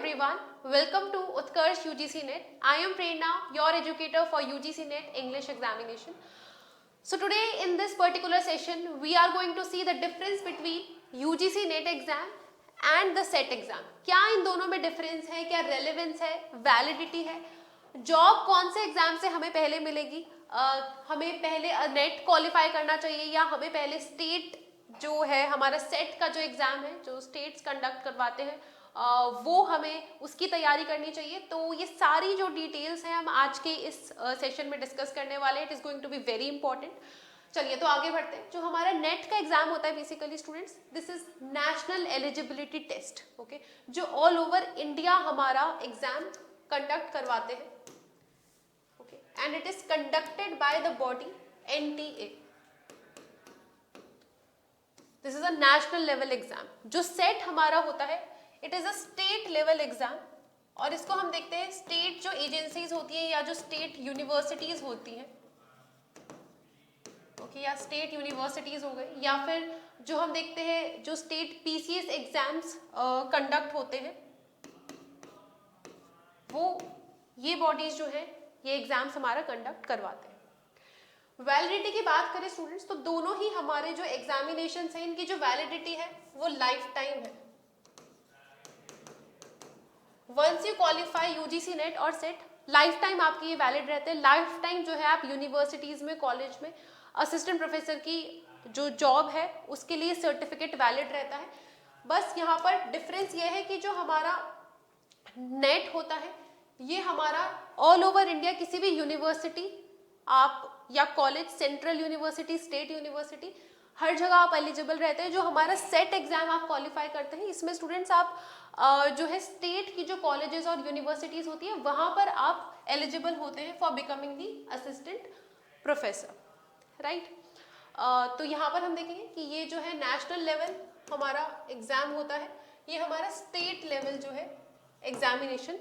everyone, welcome to Utkarsh UGC NET. I am Prerna, your educator for UGC NET English examination. So today in this particular session, we are going to see the difference between UGC NET exam and the SET exam. क्या इन दोनों में difference है, क्या relevance है, validity है, job कौन से exam से हमें पहले मिलेगी, हमें पहले नेट क्वालिफाई करना चाहिए या हमें पहले स्टेट जो है हमारा सेट का जो एग्जाम है जो स्टेट्स कंडक्ट करवाते हैं वो हमें उसकी तैयारी करनी चाहिए. तो ये सारी जो डिटेल्स हैं हम आज के इस सेशन में डिस्कस करने वाले हैं. It is going to be very important. चलिए तो आगे बढ़ते हैं. जो हमारा नेट का एग्जाम होता है basically students, this is national eligibility test. Okay, जो ऑल ओवर इंडिया हमारा एग्जाम कंडक्ट करवाते हैं. Okay, and it is conducted by the body NTA. This is a national level exam. जो सेट हमारा होता है it is a state level exam, और इसको हम देखते हैं स्टेट जो एजेंसीज होती हैं या जो स्टेट यूनिवर्सिटीज होती हैं, ओके, या स्टेट यूनिवर्सिटीज हो गए, या फिर जो हम देखते हैं जो स्टेट PCS एग्जाम्स कंडक्ट होते हैं, वो ये बॉडीज जो है ये एग्जाम्स हमारा कंडक्ट करवाते हैं. वैलिडिटी की बात करें स्टूडेंट्स तो दोनों ही हमारे जो एग्जामिनेशन है इनकी जो वैलिडिटी है वो लाइफ टाइम है. Once you qualify UGC NET और सेट, लाइफ टाइम आपकी ये वैलिड रहते हैं. लाइफ टाइम जो है आप यूनिवर्सिटीज में, कॉलेज में असिस्टेंट प्रोफेसर की जो जॉब है उसके लिए सर्टिफिकेट वैलिड रहता है. बस यहाँ पर डिफरेंस ये है कि जो हमारा नेट होता है ये हमारा ऑल ओवर इंडिया किसी भी यूनिवर्सिटी आप या college, central university, state university, हर जगह आप एलिजिबल रहते हैं. जो हमारा सेट एग्जाम आप क्वालिफाई करते हैं इसमें स्टूडेंट्स आप जो है स्टेट की जो कॉलेजेस और यूनिवर्सिटीज होती है वहां पर आप एलिजिबल होते हैं for becoming the assistant professor, right. तो यहाँ पर हम देखेंगे कि ये जो है नेशनल लेवल हमारा एग्जाम होता है, ये हमारा स्टेट लेवल जो है एग्जामिनेशन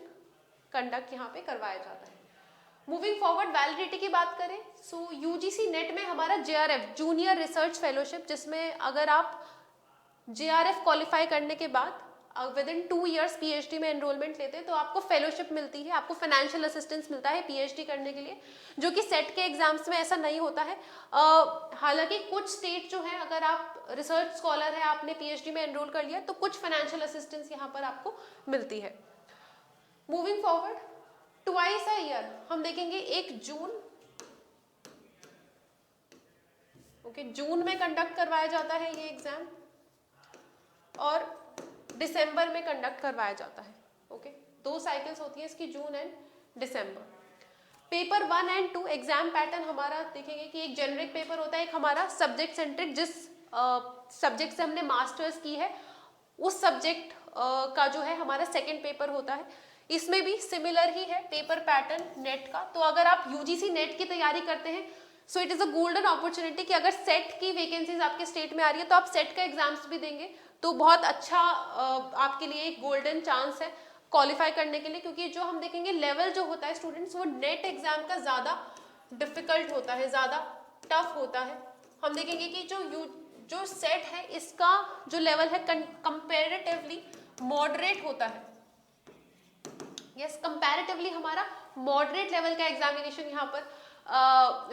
कंडक्ट यहाँ पे करवाया जाता है. मूविंग फॉरवर्ड, वैलिडिटी की बात करें सो UGC नेट में हमारा JRF जूनियर रिसर्च फेलोशिप, जिसमें अगर आप JRF क्वालिफाई करने के बाद विद इन 2 years PhD में एनरोलमेंट लेते हैं तो आपको फेलोशिप मिलती है, आपको फाइनेंशियल असिस्टेंस मिलता है PhD करने के लिए, जो कि सेट के एग्जाम्स में ऐसा नहीं होता है. हालांकि कुछ स्टेट जो है अगर आप रिसर्च स्कॉलर है, आपने PhD में एनरोल कर लिया तो कुछ फाइनेंशियल असिस्टेंस यहाँ पर आपको मिलती है. Moving forward, twice a year हम देखेंगे, एक जून, ओके, जून में कंडक्ट करवाया जाता है ये एग्जाम, और दिसंबर में कंडक्ट करवाया जाता है. ओके, 2 साइकिल्स होती है इसकी, June and December. Paper 1 and 2 exam pattern हमारा देखेंगे कि एक जेनरिक पेपर होता है, एक हमारा सब्जेक्ट सेंट्रिक, जिस सब्जेक्ट से हमने मास्टर्स की है उस सब्जेक्ट का जो है हमारा सेकेंड पेपर होता है. इसमें भी सिमिलर ही है पेपर पैटर्न नेट का. तो अगर आप UGC नेट की तैयारी करते हैं so it is a golden opportunity कि अगर सेट की वैकेंसीज आपके स्टेट में आ रही है तो आप सेट का एग्जाम्स भी देंगे तो बहुत अच्छा आपके लिए एक गोल्डन चांस है क्वालिफाई करने के लिए. क्योंकि जो हम देखेंगे लेवल जो होता है स्टूडेंट्स वो नेट एग्जाम का ज़्यादा डिफिकल्ट होता है, ज़्यादा टफ होता है. हम देखेंगे कि जो सेट है इसका जो लेवल है कंपेरेटिवली मॉडरेट होता है. यस, कंपैरेटिवली हमारा मॉडरेट लेवल का एग्जामिनेशन यहाँ पर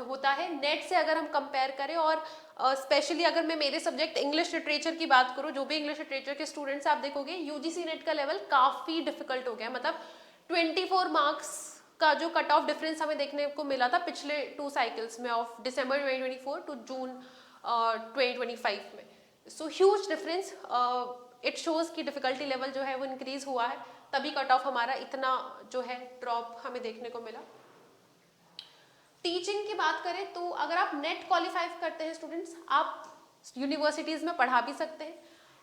होता है नेट से अगर हम कंपेयर करें. और स्पेशली अगर मैं मेरे सब्जेक्ट इंग्लिश लिटरेचर की बात करूँ, जो भी इंग्लिश लिटरेचर के स्टूडेंट्स आप देखोगे UGC नेट का लेवल काफ़ी डिफिकल्ट हो गया. मतलब 24 मार्क्स का जो कट ऑफ डिफरेंस हमें देखने को मिला था पिछले 2 साइकिल्स में ऑफ दिसंबर 2024 टू जून 2025 में. So huge difference. It shows कि डिफिकल्टी लेवल जो है वो इंक्रीज हुआ है, तभी कट ऑफ हमारा इतना जो है ड्रॉप हमें देखने को मिला. टीचिंग की बात करें तो अगर आप नेट क्वालिफाई करते हैं स्टूडेंट्स, आप यूनिवर्सिटीज में पढ़ा भी सकते हैं,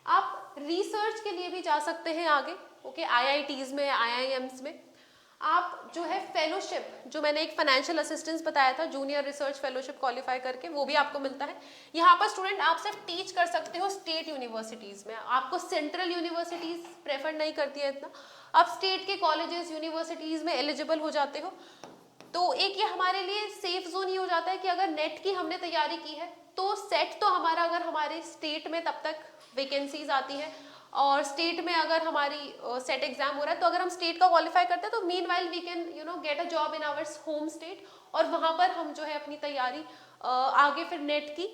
आप रिसर्च के लिए भी जा सकते हैं आगे. ओके, IITs में, IIMs में आप जो है फेलोशिप, जो मैंने एक फाइनेंशियल असिस्टेंस बताया था जूनियर रिसर्च फेलोशिप क्वालिफाई करके, वो भी आपको मिलता है. यहाँ पर स्टूडेंट आप सिर्फ टीच कर सकते हो स्टेट यूनिवर्सिटीज में, आपको सेंट्रल यूनिवर्सिटीज प्रेफर नहीं करती है इतना. आप स्टेट के कॉलेजेस, यूनिवर्सिटीज में एलिजिबल हो जाते हो. तो एक ये हमारे लिए सेफ जोन ही हो जाता है कि अगर नेट की हमने तैयारी की है तो सेट तो हमारा अगर हमारे स्टेट में तब तक वैकेंसीज आती है और स्टेट में अगर हमारी सेट एग्जाम हो रहा है तो अगर हम स्टेट का क्वालिफाई करते हैं तो meanwhile we can get a job in our home state, और वहां पर हम जो है अपनी तैयारी आगे फिर नेट की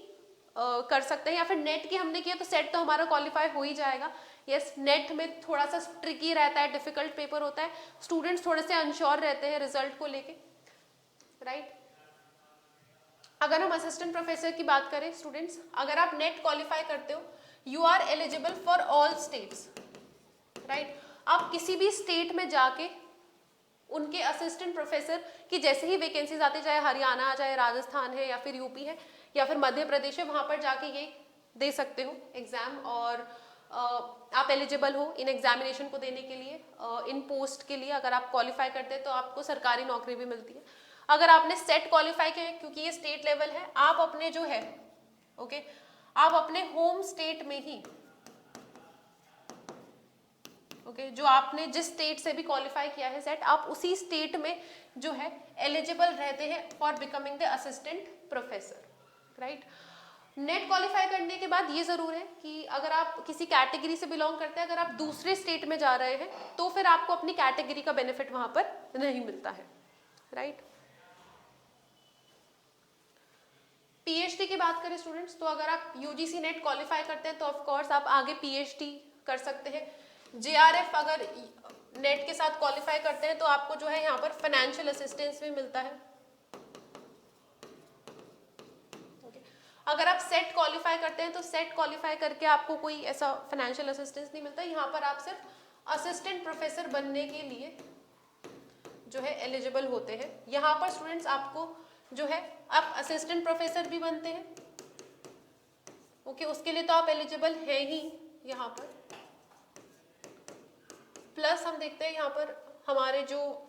कर सकते हैं, या फिर नेट की हमने किया तो सेट तो हमारा क्वालिफाई हो ही जाएगा। यस, नेट में थोड़ा सा ट्रिकी रहता है, डिफिकल्ट पेपर होता है, स्टूडेंट्स थोड़े से अनश्योर रहते हैं रिजल्ट को लेके, राइट। अगर हम असिस्टेंट प्रोफेसर की बात करें स्टूडेंट्स, अगर आप नेट क्वालिफाई करते हो you are eligible for all states, right. आप किसी भी स्टेट में जाके उनके असिस्टेंट प्रोफेसर की जैसे ही वैकेंसीज आती, चाहे हरियाणा, चाहे राजस्थान है, या फिर यूपी है, या फिर मध्य प्रदेश है, वहां पर जाके ये दे सकते हो एग्जाम, और आप एलिजिबल हो इन एग्जामिनेशन को देने के लिए, इन पोस्ट के लिए। अगर आप क्वालिफाई करते हैं तो आपको सरकारी नौकरी भी मिलती है। अगर आपने सेट क्वालिफाई किया, क्योंकि ये स्टेट लेवल है, आप अपने जो है ओके आप अपने होम स्टेट में ही ओके जो आपने जिस स्टेट से भी क्वालिफाई किया है सेट, आप उसी स्टेट में जो है एलिजिबल रहते हैं for becoming the assistant professor, right. Net qualify करने के बाद ये जरूर है कि अगर आप किसी कैटेगरी से बिलोंग करते हैं, अगर आप दूसरे स्टेट में जा रहे हैं तो फिर आपको अपनी कैटेगरी का बेनिफिट वहां पर नहीं मिलता है, राइट। पीएचडी की बात करें स्टूडेंट्स, तो अगर आप यूजीसी नेट क्वालिफाई करते हैं तो ऑफ कोर्स आप आगे पीएचडी कर सकते हैं। जेआरएफ अगर नेट के साथ क्वालिफाई करते हैं तो आपको जो है यहाँ पर फाइनेंशियल असिस्टेंस भी मिलता है। अगर आप सेट क्वालिफाई करते हैं तो सेट क्वालिफाई करके आपको कोई ऐसा फाइनेंशियल असिस्टेंस नहीं मिलता, यहाँ पर आप सिर्फ असिस्टेंट प्रोफेसर बनने के लिए जो है एलिजिबल होते हैं। यहाँ पर स्टूडेंट्स आपको जो है आप असिस्टेंट प्रोफेसर भी बनते हैं, ओके उसके लिए तो आप एलिजिबल है ही यहाँ पर। प्लस हम देखते हैं यहाँ पर हमारे जो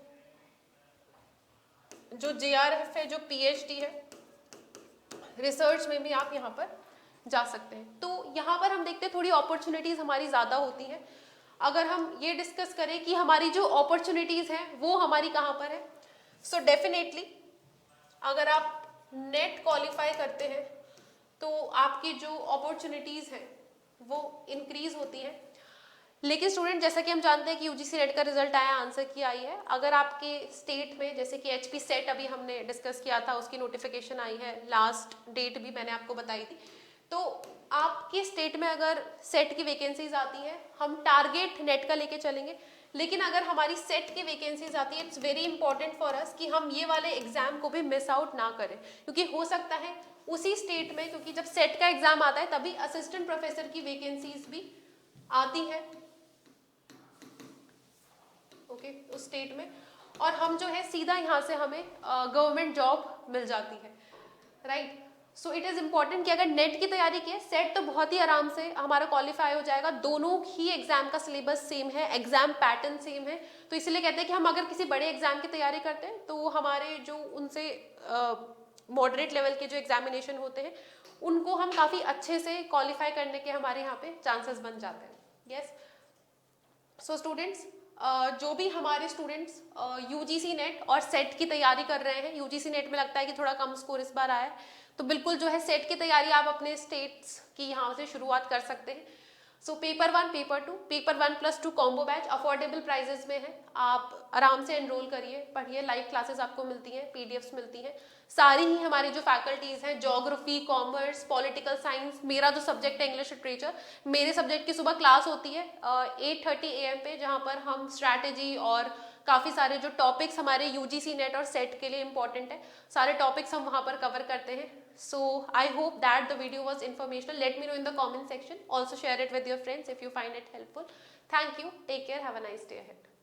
जेआरएफ है, जो पीएचडी है, रिसर्च में भी आप यहाँ पर जा सकते हैं। तो यहाँ पर हम देखते हैं थोड़ी अपॉर्चुनिटीज हमारी ज्यादा होती है। अगर हम ये डिस्कस करें कि हमारी जो अपॉर्चुनिटीज हैं वो हमारी कहाँ पर है, सो डेफिनेटली अगर आप नेट क्वालिफाई करते हैं तो आपकी जो अपॉर्चुनिटीज हैं वो इंक्रीज होती है। लेकिन स्टूडेंट जैसा कि हम जानते हैं कि यूजीसी नेट का रिजल्ट आया, आंसर की आई है, अगर आपके स्टेट में जैसे कि एचपी सेट अभी हमने डिस्कस किया था, उसकी नोटिफिकेशन आई है, लास्ट डेट भी मैंने आपको बताई थी, तो आपके स्टेट में अगर सेट की वैकेंसीज आती है, हम टारगेट नेट का लेके चलेंगे, लेकिन अगर हमारी सेट की वैकेंसीज आती है, it's very important for us कि हम ये वाले एग्जाम को भी मिस आउट ना करें, क्योंकि हो सकता है उसी स्टेट में, क्योंकि जब सेट का एग्जाम आता है तभी असिस्टेंट प्रोफेसर की वैकेंसीज भी आती है ओके उस स्टेट में, और हम जो है सीधा यहाँ से हमें गवर्नमेंट जॉब मिल जाती है, right. So it is important कि अगर नेट की तैयारी की है, सेट तो बहुत ही आराम से हमारा क्वालिफाई हो जाएगा, दोनों ही एग्जाम का सिलेबस सेम है, एग्जाम पैटर्न सेम है, तो इसलिए कहते हैं कि हम अगर किसी बड़े एग्जाम की तैयारी करते हैं तो हमारे जो उनसे मॉडरेट लेवल के जो एग्जामिनेशन होते हैं उनको हम काफ़ी अच्छे से क्वालिफाई करने के हमारे यहाँ पे चांसेस बन जाते हैं। यस, सो स्टूडेंट्स जो भी हमारे स्टूडेंट्स यूजीसी नेट और सेट की तैयारी कर रहे हैं, यूजीसी नेट में लगता है कि थोड़ा कम स्कोर इस बार आया है, तो बिल्कुल जो है सेट की तैयारी आप अपने स्टेट्स की यहाँ से शुरुआत कर सकते हैं। So paper 1, paper 2, paper 1+2 combo batch affordable prices में है, आप आराम से एनरोल करिए, पढ़िए, लाइव क्लासेस आपको मिलती हैं, पीडीएफ्स मिलती हैं, सारी ही हमारी जो फैकल्टीज हैं, ज्योग्राफी, कॉमर्स, पॉलिटिकल साइंस, मेरा जो सब्जेक्ट है इंग्लिश लिटरेचर, मेरे सब्जेक्ट की सुबह क्लास होती है 8:30 AM पे, जहाँ पर हम स्ट्रैटेजी और काफ़ी सारे जो टॉपिक्स हमारे यूजीसी नेट और सेट के लिए इंपॉर्टेंट है, सारे टॉपिक्स हम वहाँ पर कवर करते हैं। So I hope that the video was informational. Let me know in the comment section. Also share it with your friends if you find it helpful. Thank you. Take care. Have a nice day ahead.